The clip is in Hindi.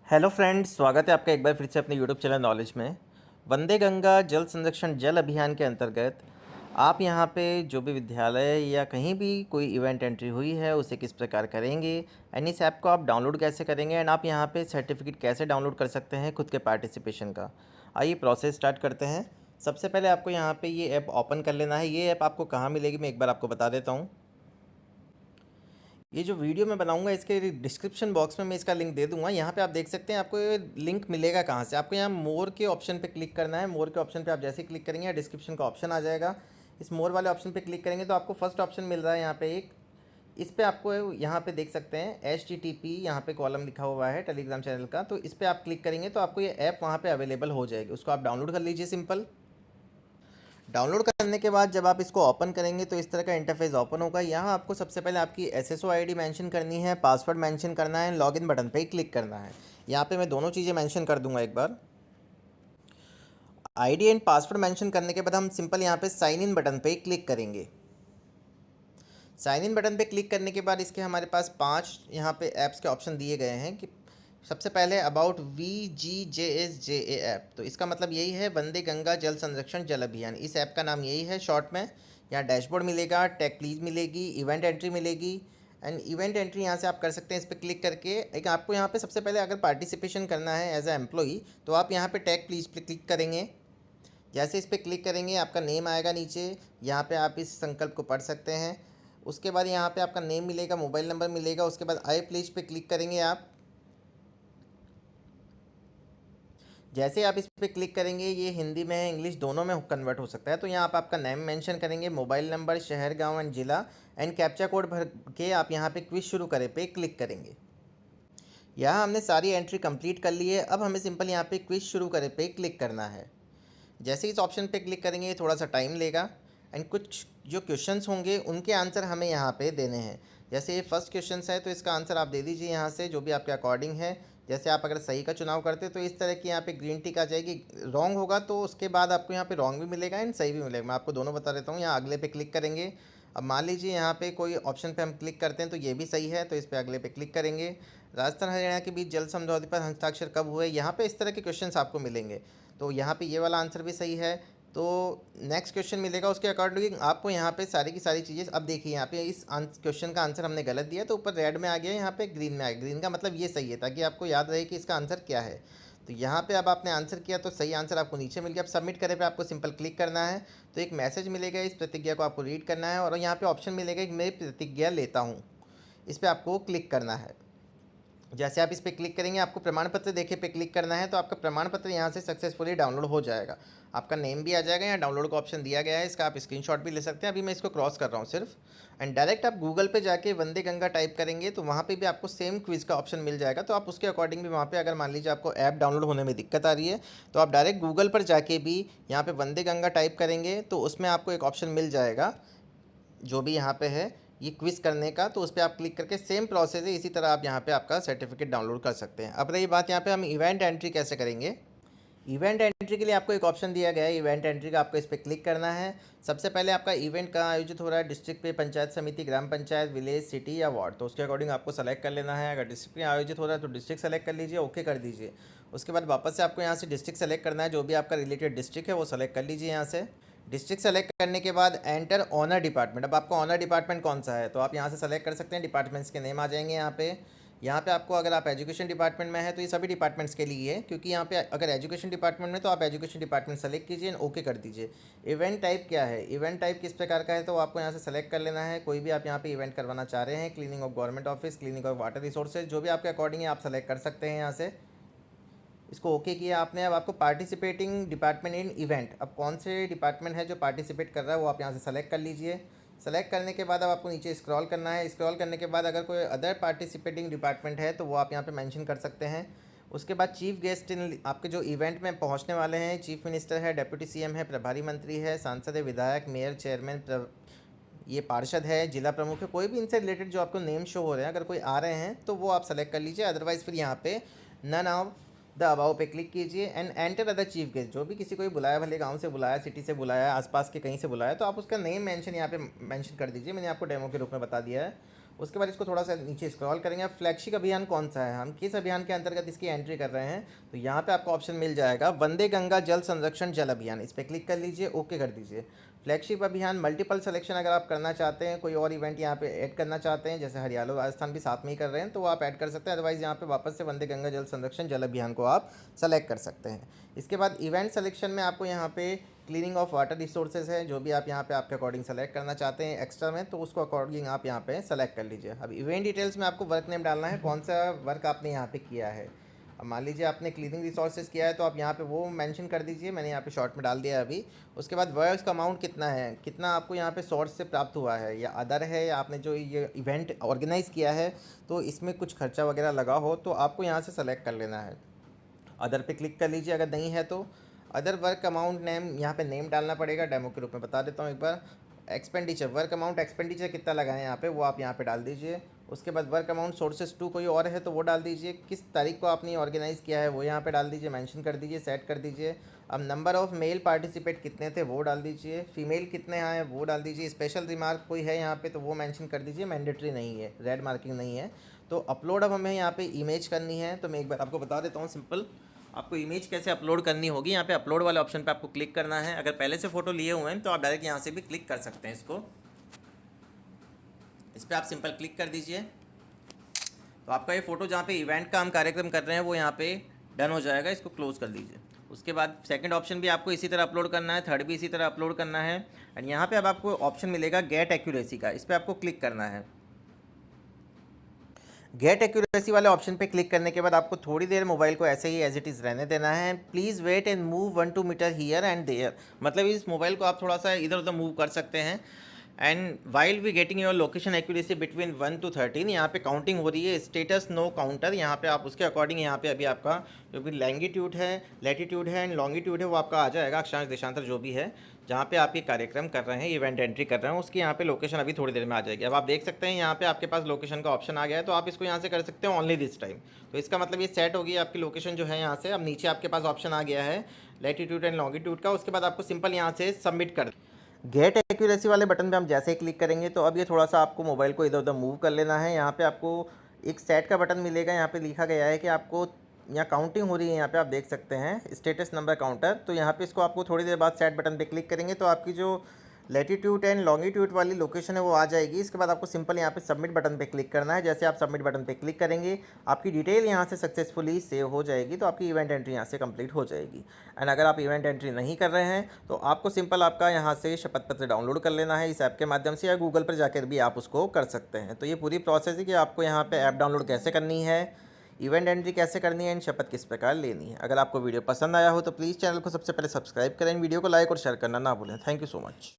हेलो फ्रेंड्स, स्वागत है आपका एक बार फिर से अपने यूट्यूब चैनल नॉलेज में। वंदे गंगा जल संरक्षण जल अभियान के अंतर्गत आप यहाँ पे जो भी विद्यालय या कहीं भी कोई इवेंट एंट्री हुई है उसे किस प्रकार करेंगे एंड इस ऐप को आप डाउनलोड कैसे करेंगे एंड आप यहाँ पे सर्टिफिकेट कैसे डाउनलोड कर सकते हैं खुद के पार्टिसिपेशन का। आइए प्रोसेस स्टार्ट करते हैं। सबसे पहले आपको यहाँ पे ये ऐप ओपन कर लेना है। ये ऐप आपको कहाँ मिलेगी मैं एक बार आपको बता देता हूँ। ये जो वीडियो मैं बनाऊंगा इसके डिस्क्रिप्शन बॉक्स में मैं इसका लिंक दे दूंगा। यहाँ पे आप देख सकते हैं आपको ये लिंक मिलेगा कहाँ से। आपको यहाँ मोर के ऑप्शन पे क्लिक करना है। मोर के ऑप्शन पे आप जैसे ही क्लिक करेंगे डिस्क्रिप्शन का ऑप्शन आ जाएगा। इस मोर वाले ऑप्शन पे क्लिक करेंगे तो आपको फर्स्ट ऑप्शन मिल रहा है यहाँ पे एक। इस पे आपको यहाँ पे देख सकते हैं HTTP यहाँ पे कॉलम लिखा हुआ है टेलीग्राम चैनल का। तो इस पर आप क्लिक करेंगे तो आपको ये ऐप वहाँ पर अवेलेबल हो जाएगी। उसको आप डाउनलोड कर लीजिए सिंपल। डाउनलोड करने के बाद जब आप इसको ओपन करेंगे तो इस तरह का इंटरफेस ओपन होगा। यहाँ आपको सबसे पहले आपकी SSO ID मेंशन करनी है, पासवर्ड मेंशन करना है, लॉगिन बटन पे ही क्लिक करना है। यहाँ पे मैं दोनों चीज़ें मेंशन कर दूंगा एक बार। ID एंड पासवर्ड मेंशन करने के बाद हम सिंपल यहाँ पे साइन इन बटन पे ही क्लिक करेंगे। साइन इन बटन पे क्लिक करने के बाद इसके हमारे पास 5 यहाँ पे ऐप्स के ऑप्शन दिए गए हैं कि सबसे पहले अबाउट VGJSJA ऐप। तो इसका मतलब यही है वंदे गंगा जल संरक्षण जल अभियान। इस ऐप का नाम यही है शॉर्ट में। यहाँ डैशबोर्ड मिलेगा, टेक प्लीज मिलेगी, इवेंट एंट्री मिलेगी एंड इवेंट एंट्री यहाँ से आप कर सकते हैं इस पर क्लिक करके। एक आपको यहाँ पे सबसे पहले अगर पार्टिसिपेशन करना है एज ए एम्प्लॉई तो आप यहाँ पे टेक प्लीज पे क्लिक करेंगे। जैसे इस पर क्लिक करेंगे आपका नेम आएगा नीचे। यहाँ पे आप इस संकल्प को पढ़ सकते हैं। उसके बाद यहाँ पे आपका नेम मिलेगा, मोबाइल नंबर मिलेगा। उसके बाद आई प्लीज पे क्लिक करेंगे आप। जैसे आप इस पर क्लिक करेंगे ये हिंदी में है, इंग्लिश दोनों में कन्वर्ट हो सकता है। तो यहाँ आप आपका नेम मेंशन करेंगे, मोबाइल नंबर, शहर, गांव एंड ज़िला एंड कैप्चा कोड भर के आप यहाँ पे क्विज शुरू करें पे क्लिक करेंगे। यहाँ हमने सारी एंट्री कंप्लीट कर ली है। अब हमें सिंपल यहाँ पे क्विज शुरू करें पे क्लिक करना है। जैसे इस ऑप्शन पे क्लिक करेंगे ये थोड़ा सा टाइम लेगा एंड कुछ जो क्वेश्चंस होंगे उनके आंसर हमें यहाँ पे देने हैं। जैसे ये फर्स्ट क्वेश्चन है तो इसका आंसर आप दे दीजिए यहाँ से जो भी आपके अकॉर्डिंग है। जैसे आप अगर सही का चुनाव करते तो इस तरह की यहाँ पे ग्रीन टिक आ जाएगी। रॉन्ग होगा तो उसके बाद आपको यहाँ पे रॉन्ग भी मिलेगा एंड सही भी मिलेगा। मैं आपको दोनों बता देता हूँ। यहाँ अगले पे क्लिक करेंगे। अब मान लीजिए यहाँ पे कोई ऑप्शन पे हम क्लिक करते हैं तो ये भी सही है तो इस पर अगले पे क्लिक करेंगे। राजस्थान हरियाणा के बीच जल समझौते पर हस्ताक्षर कब हुए, यहाँ पे इस तरह के क्वेश्चंस आपको मिलेंगे। तो यहाँ पे ये वाला आंसर भी सही है। तो नेक्स्ट क्वेश्चन मिलेगा उसके अकॉर्डिंग आपको यहाँ पे सारी की सारी चीज़ें। अब देखिए यहाँ पे इस क्वेश्चन का आंसर हमने गलत दिया तो ऊपर रेड में आ गया, यहाँ पे ग्रीन में आ गया। ग्रीन का मतलब ये सही है ताकि आपको याद रहे कि इसका आंसर क्या है। तो यहाँ पे अब आपने आंसर किया तो सही आंसर आपको नीचे मिल गया। अब सबमिट करे पे आपको सिंपल क्लिक करना है तो एक मैसेज मिलेगा। इस प्रतिज्ञा को आपको रीड करना है और यहाँ पे ऑप्शन मिलेगा कि मैं प्रतिज्ञा लेता हूँ। इस पर आपको क्लिक करना है। जैसे आप इस पर क्लिक करेंगे आपको प्रमाण पत्र देखे पे क्लिक करना है तो आपका प्रमाण पत्र यहाँ से सक्सेसफुली डाउनलोड हो जाएगा। आपका नेम भी आ जाएगा। यहाँ डाउनलोड का ऑप्शन दिया गया है, इसका आप स्क्रीनशॉट भी ले सकते हैं। अभी मैं इसको क्रॉस कर रहा हूँ सिर्फ एंड डायरेक्ट आप गूगल पे जाके वंदे गंगा टाइप करेंगे तो वहाँ पे भी आपको सेम क्विज़ का ऑप्शन मिल जाएगा। तो आप उसके अकॉर्डिंग भी वहाँ पे अगर मान लीजिए आपको ऐप डाउनलोड होने में दिक्कत आ रही है तो आप डायरेक्ट गूगल पर जाके भी यहाँ पे वंदे गंगा टाइप करेंगे तो उसमें आपको एक ऑप्शन मिल जाएगा जो भी यहाँ पे है ये क्विज़ करने का। तो उस पर आप क्लिक करके सेम प्रोसेस है, इसी तरह आप यहाँ पे आपका सर्टिफिकेट डाउनलोड कर सकते हैं। अब रही बात यहाँ पे हम इवेंट एंट्री कैसे करेंगे। इवेंट एंट्री के लिए आपको एक ऑप्शन दिया गया है इवेंट एंट्री का, आपको इस पर क्लिक करना है। सबसे पहले आपका इवेंट कहाँ आयोजित हो रहा है, डिस्ट्रिक्ट पे, पंचायत समिति, ग्राम पंचायत, विलेज, सिटी या वार्ड। तो उसके अकॉर्डिंग आपको सेलेक्ट कर लेना है। अगर डिस्ट्रिक्ट में आयोजित हो रहा है तो डिस्ट्रिक्ट सेलेक्ट कर लीजिए, ओके कर दीजिए। उसके बाद वापस से आपको यहाँ से डिस्ट्रिक्ट सेलेक्ट करना है, जो भी आपका रिलेटेड डिस्ट्रिक्ट है वो सेलेक्ट कर लीजिए यहाँ से। डिस्ट्रिक्ट सेलेक्ट करने के बाद एंटर ऑनर डिपार्टमेंट। अब आपका ऑनर डिपार्टमेंट कौन सा है तो आप यहाँ से सेलेक्ट कर सकते हैं। डिपार्टमेंट्स के नेम आ जाएंगे यहाँ पे। यहाँ पे आपको अगर आप एजुकेशन डिपार्टमेंट में है तो ये सभी डिपार्टमेंट्स के लिए है, क्योंकि यहाँ पे अगर एजुकेशन डिपार्टमेंट में तो आप एजुकेशन डिपार्टमेंट सेलेक्ट कीजिए एंड ओके कर दीजिए। इवेंट टाइप क्या है, इवेंट टाइप किस प्रकार का है तो आपको यहाँ से सेलेक्ट कर लेना है। कोई भी आप यहाँ पे इवेंट करवाना चाह रहे हैं, cleaning of government office, cleaning of water resources, जो भी आपके अकॉर्डिंग है आप सेलेक्ट कर सकते हैं यहाँ से। इसको ओके किया आपने। अब आपको पार्टिसिपेटिंग डिपार्टमेंट इन इवेंट, अब कौन से डिपार्टमेंट है जो पार्टिसिपेट कर रहा है वो आप यहाँ से सेलेक्ट कर लीजिए। सेलेक्ट करने के बाद अब आपको नीचे स्क्रॉल करना है। स्क्रॉल करने के बाद अगर कोई अदर पार्टिसिपेटिंग डिपार्टमेंट है तो वो आप यहाँ पे मेंशन कर सकते हैं। उसके बाद चीफ गेस्ट इन आपके जो इवेंट में पहुँचने वाले हैं, चीफ मिनिस्टर है, डेप्यूटी CM है, प्रभारी मंत्री है, सांसद है, विधायक, मेयर, चेयरमैन, ये पार्षद है, जिला प्रमुख है, कोई भी इनसे रिलेटेड जो आपको नेम शो हो रहे हैं अगर कोई आ रहे हैं तो वो आप सेलेक्ट कर लीजिए। अदरवाइज़ फिर यहाँ पे नन ऑफ द अबाव पे क्लिक कीजिए and enter other chief guest. जो भी किसी को भी बुलाया, भले गांव से बुलाया, सिटी से बुलाया, आसपास के कहीं से बुलाया, तो आप उसका नेम मेंशन यहाँ पे मेंशन कर दीजिए। मैंने आपको डेमो के रूप में बता दिया है। उसके बाद इसको थोड़ा सा नीचे स्क्रॉल करेंगे। अब फ्लैगशिप अभियान कौन सा है, हम किस अभियान के अंतर्गत इसकी एंट्री कर रहे हैं, तो यहाँ पे आपको ऑप्शन मिल जाएगा वंदे गंगा जल संरक्षण जल अभियान। इस पर क्लिक कर लीजिए, ओके कर दीजिए। फ्लैगशिप अभियान मल्टीपल सिलेक्शन अगर आप करना चाहते हैं, कोई और इवेंट यहाँ पे ऐड करना चाहते हैं, जैसे हरियाणा राजस्थान भी साथ में ही कर रहे हैं, तो वो आप ऐड कर सकते हैं। अदरवाइज़ यहाँ पे वापस से वंदे गंगा जल संरक्षण जल अभियान को आप सेलेक्ट कर सकते हैं। इसके बाद इवेंट सिलेक्शन में आपको यहाँ पे क्लीनिंग ऑफ वाटर रिसोर्सेज है, जो भी आप यहाँ पे आपके अकॉर्डिंग सेलेक्ट करना चाहते हैं एक्स्ट्रा में, तो उसको अकॉर्डिंग आप यहाँ पे सेलेक्ट कर लीजिए। अब इवेंट डिटेल्स में आपको वर्क नेम डालना है, कौन सा वर्क आपने यहाँ पे किया है। अब मान लीजिए आपने क्लीनिंग रिसोर्सेज किया है, तो आप यहाँ पे वो मेंशन कर दीजिए, मैंने यहाँ पे शॉर्ट में डाल दिया है अभी। उसके बाद वर्क का अमाउंट कितना है, कितना आपको यहाँ पे सोर्स से प्राप्त हुआ है, या अदर है, या आपने जो ये इवेंट ऑर्गेनाइज़ किया है तो इसमें कुछ खर्चा वगैरह लगा हो, तो आपको यहाँ से सेलेक्ट कर लेना है। अदर पे क्लिक कर लीजिए, अगर नहीं है तो अदर वर्क अमाउंट नेम, यहाँ पे नेम डालना पड़ेगा। डेमो के रूप में बता देता हूँ एक बार। एक्सपेंडिचर, वर्क अमाउंट एक्सपेंडिचर कितना लगा है यहाँ पे, वो आप यहाँ पे डाल दीजिए। उसके बाद वर्क अमाउंट सोर्सेज टू कोई और है तो वो डाल दीजिए। किस तारीख को आपने ऑर्गेनाइज़ किया है वो यहाँ पे डाल दीजिए, मेंशन कर दीजिए, सेट कर दीजिए। अब नंबर ऑफ़ मेल पार्टिसिपेट कितने थे वो डाल दीजिए, फीमेल कितने आए वो डाल दीजिए। स्पेशल रिमार्क कोई है यहाँ पे तो वो मेंशन कर दीजिए, मैंडेटरी नहीं है, रेड मार्किंग नहीं है। तो अपलोड अब हमें यहाँ पे इमेज करनी है, तो मैं एक बार आपको बता देता हूँ सिंपल आपको इमेज कैसे अपलोड करनी होगी। यहाँ पे अपलोड वाले ऑप्शन पे आपको क्लिक करना है। अगर पहले से फ़ोटो लिए हुए हैं तो आप डायरेक्ट यहाँ से भी क्लिक कर सकते हैं इसको, इस पर आप सिंपल क्लिक कर दीजिए, तो आपका ये फ़ोटो जहाँ पे इवेंट का हम कार्यक्रम कर रहे हैं वो यहाँ पे डन हो जाएगा। इसको क्लोज़ कर लीजिए। उसके बाद सेकंड ऑप्शन भी आपको इसी तरह अपलोड करना है, थर्ड भी इसी तरह अपलोड करना है। एंड यहाँ पे अब आपको ऑप्शन मिलेगा गेट एक्यूरेसी का, इस पर आपको क्लिक करना है। गेट एक्यूरेसी वाले ऑप्शन पे क्लिक करने के बाद आपको थोड़ी देर मोबाइल को ऐसे ही एज इट इज़ रहने देना है। Please wait and move 1-2 metre here and there, मतलब इस मोबाइल को आप थोड़ा सा इधर उधर मूव कर सकते हैं। And while we getting your location accuracy between 1 to 13, यहाँ पे काउंटिंग हो रही है, स्टेटस नो काउंटर। यहाँ पे आप उसके अकॉर्डिंग यहाँ पे अभी आपका जो भी लैंगिट्यूड है, लैटिट्यूड है एंड लॉन्गिट्यूड है वो आपका आ जाएगा, अक्षांश देशांतर जो भी है, जहाँ पे आप ये कार्यक्रम कर रहे हैं, इवेंट एंट्री कर रहे हैं, उसकी यहाँ पे लोकेशन अभी थोड़ी देर में आ जाएगी। अब आप देख सकते हैं यहाँ पे आपके पास लोकेशन का ऑप्शन आ गया है, तो आप इसको यहाँ से कर सकते हैं ओनली दिस टाइम। तो इसका मतलब ये सेट होगी आपकी लोकेशन जो है यहाँ से। अब नीचे आपके पास ऑप्शन आ गया है लैटिट्यूड एंड लॉन्गिट्यूड का, उसके बाद आपको सिंपल यहाँ से सबमिट कर गेट एक्यूरेसी वाले बटन पे हम जैसे ही क्लिक करेंगे तो अब ये थोड़ा सा आपको मोबाइल को इधर उधर मूव कर लेना है। यहाँ पे आपको एक सेट का बटन मिलेगा, यहाँ पे लिखा गया है कि आपको यहाँ काउंटिंग हो रही है, यहाँ पे आप देख सकते हैं स्टेटस नंबर काउंटर। तो यहाँ पे इसको आपको थोड़ी देर बाद सेट बटन पे क्लिक करेंगे तो आपकी जो लैटिट्यूड एंड लॉन्गिट्यूड वाली लोकेशन है वो आ जाएगी। इसके बाद आपको सिंपल यहाँ पे सबमिट बटन पे क्लिक करना है। जैसे आप सबमिट बटन पे क्लिक करेंगे आपकी डिटेल यहाँ से सक्सेसफुली सेव हो जाएगी, तो आपकी इवेंट एंट्री यहाँ से कंप्लीट हो जाएगी। एंड अगर आप इवेंट एंट्री नहीं कर रहे हैं तो आपको सिंपल आपका यहाँ से शपथ पत्र डाउनलोड कर लेना है इस ऐप के माध्यम से, या गूगल पर जाकर भी आप उसको कर सकते हैं। तो ये पूरी प्रोसेस है कि आपको यहाँ पर ऐप डाउनलोड कैसे करनी है, इवेंट एंट्री कैसे करनी है, एंड शपथ किस प्रकार लेनी है। अगर आपको वीडियो पसंद आया हो तो प्लीज़ चैनल को सबसे पहले सब्सक्राइब करें, वीडियो को लाइक और शेयर करना ना भूलें। Thank you so much.